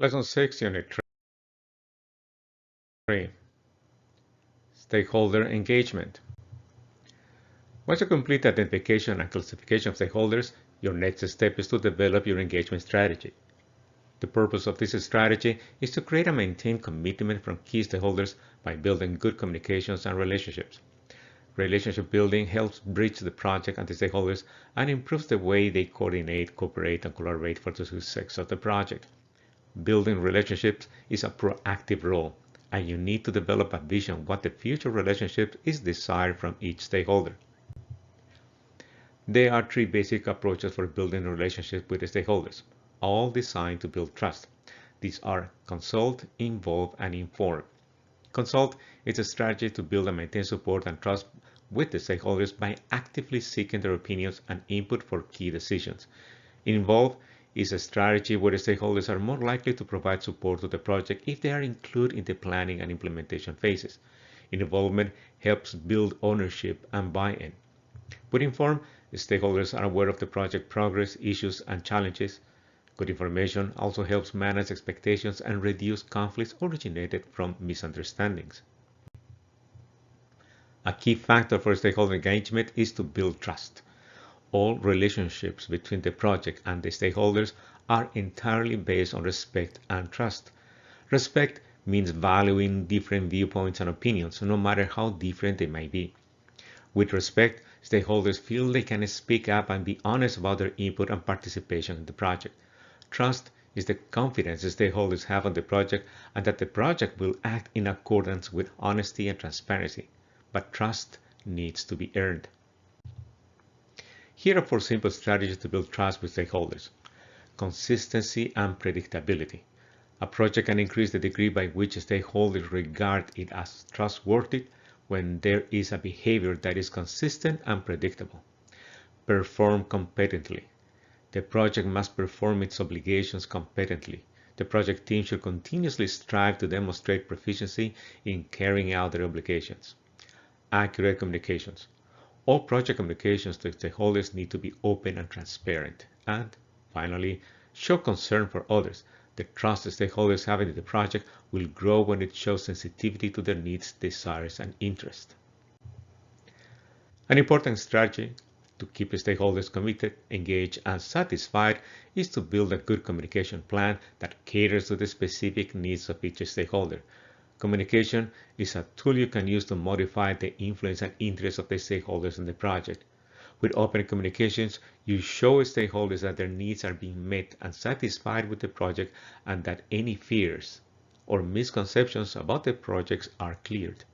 Lesson 6, Unit 3, Stakeholder Engagement. Once you complete the identification and classification of stakeholders, your next step is to develop your engagement strategy. The purpose of this strategy is to create and maintain commitment from key stakeholders by building good communications and relationships. Relationship building helps bridge the project and the stakeholders and improves the way they coordinate, cooperate, and collaborate for the success of the project. Building relationships is a proactive role, and you need to develop a vision what the future relationship is desired from each stakeholder. There are three basic approaches for building a relationship with the stakeholders, all designed to build trust. These are consult, involve, and inform. Consult is a strategy to build and maintain support and trust with the stakeholders by actively seeking their opinions and input for key decisions. Involve is a strategy where the stakeholders are more likely to provide support to the project if they are included in the planning and implementation phases. Involvement helps build ownership and buy-in. With Inform, stakeholders are aware of the project progress, issues, and challenges. Good information also helps manage expectations and reduce conflicts originated from misunderstandings. A key factor for stakeholder engagement is to build trust. All relationships between the project and the stakeholders are entirely based on respect and trust. Respect means valuing different viewpoints and opinions, no matter how different they may be. With respect, stakeholders feel they can speak up and be honest about their input and participation in the project. Trust is the confidence the stakeholders have on the project and that the project will act in accordance with honesty and transparency. But trust needs to be earned. Here are 4 simple strategies to build trust with stakeholders. Consistency and predictability. A project can increase the degree by which stakeholders regard it as trustworthy when there is a behavior that is consistent and predictable. Perform competently. The project must perform its obligations competently. The project team should continuously strive to demonstrate proficiency in carrying out their obligations. Accurate communications. All project communications to stakeholders need to be open and transparent. And finally, show concern for others. The trust the stakeholders have in the project will grow when it shows sensitivity to their needs, desires, and interests. An important strategy to keep stakeholders committed, engaged, and satisfied is to build a good communication plan that caters to the specific needs of each stakeholder. Communication is a tool you can use to modify the influence and interests of the stakeholders in the project. With open communications, you show stakeholders that their needs are being met and satisfied with the project and that any fears or misconceptions about the projects are cleared.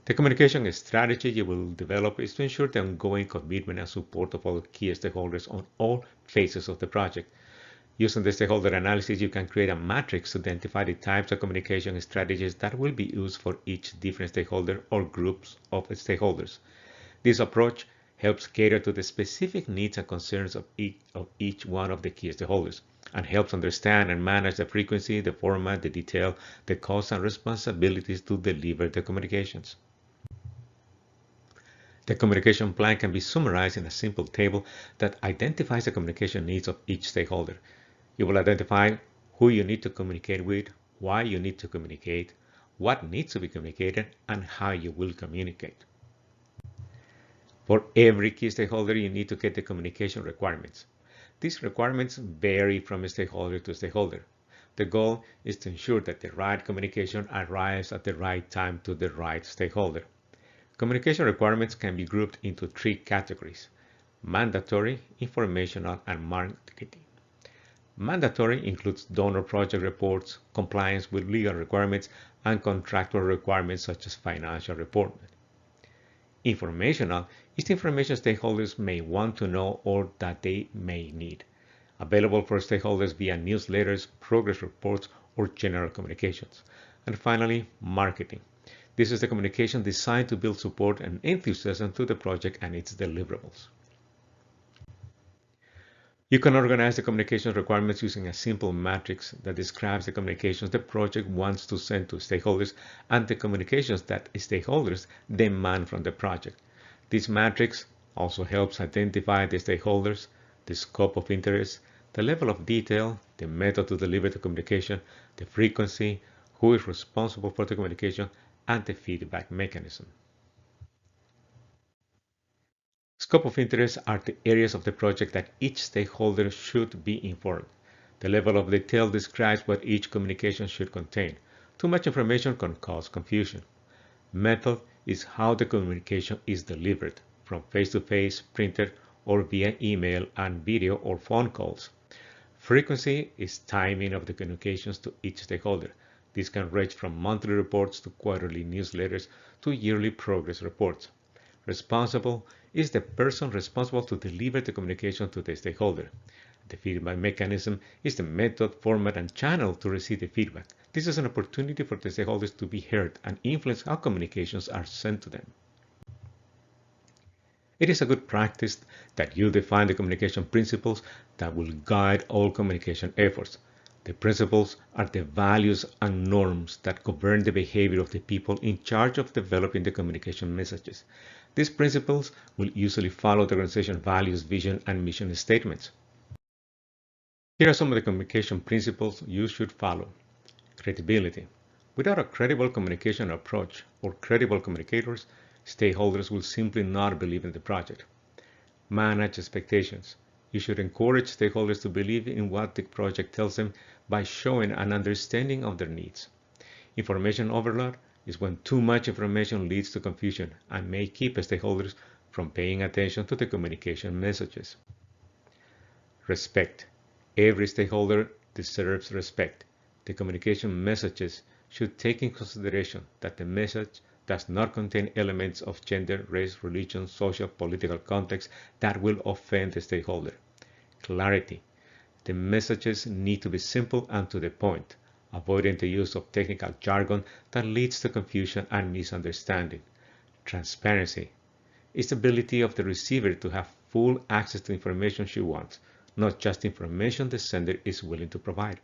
The communication strategy you will develop is to ensure the ongoing commitment and support of all key stakeholders on all phases of the project. Using the stakeholder analysis, you can create a matrix to identify the types of communication strategies that will be used for each different stakeholder or groups of stakeholders. This approach helps cater to the specific needs and concerns of each one of the key stakeholders and helps understand and manage the frequency, the format, the detail, the costs, and responsibilities to deliver the communications. The communication plan can be summarized in a simple table that identifies the communication needs of each stakeholder. You will identify who you need to communicate with, why you need to communicate, what needs to be communicated, and how you will communicate. For every key stakeholder, you need to get the communication requirements. These requirements vary from stakeholder to stakeholder. The goal is to ensure that the right communication arrives at the right time to the right stakeholder. Communication requirements can be grouped into 3 categories: mandatory, informational, and marketing. Mandatory includes donor project reports, compliance with legal requirements, and contractual requirements such as financial reporting. Informational is the information stakeholders may want to know or that they may need, available for stakeholders via newsletters, progress reports, or general communications. And finally, marketing. This is the communication designed to build support and enthusiasm to the project and its deliverables. You can organize the communication requirements using a simple matrix that describes the communications the project wants to send to stakeholders and the communications that stakeholders demand from the project. This matrix also helps identify the stakeholders, the scope of interest, the level of detail, the method to deliver the communication, the frequency, who is responsible for the communication, and the feedback mechanism. Scope of interest are the areas of the project that each stakeholder should be informed. The level of detail describes what each communication should contain. Too much information can cause confusion. Method is how the communication is delivered, from face-to-face, printed, or via email and video or phone calls. Frequency is timing of the communications to each stakeholder. This can range from monthly reports to quarterly newsletters to yearly progress reports. Responsible is the person responsible to deliver the communication to the stakeholder. The feedback mechanism is the method, format, and channel to receive the feedback. This is an opportunity for the stakeholders to be heard and influence how communications are sent to them. It is a good practice that you define the communication principles that will guide all communication efforts. The principles are the values and norms that govern the behavior of the people in charge of developing the communication messages. These principles will usually follow the organization values, vision, and mission statements. Here are some of the communication principles you should follow. Credibility. Without a credible communication approach or credible communicators, stakeholders will simply not believe in the project. Manage expectations. You should encourage stakeholders to believe in what the project tells them by showing an understanding of their needs. Information overload is when too much information leads to confusion and may keep stakeholders from paying attention to the communication messages. Respect. Every stakeholder deserves respect. The communication messages should take in consideration that the message does not contain elements of gender, race, religion, social, political context that will offend the stakeholder. Clarity. The messages need to be simple and to the point, avoiding the use of technical jargon that leads to confusion and misunderstanding. Transparency is the ability of the receiver to have full access to information she wants, not just information the sender is willing to provide.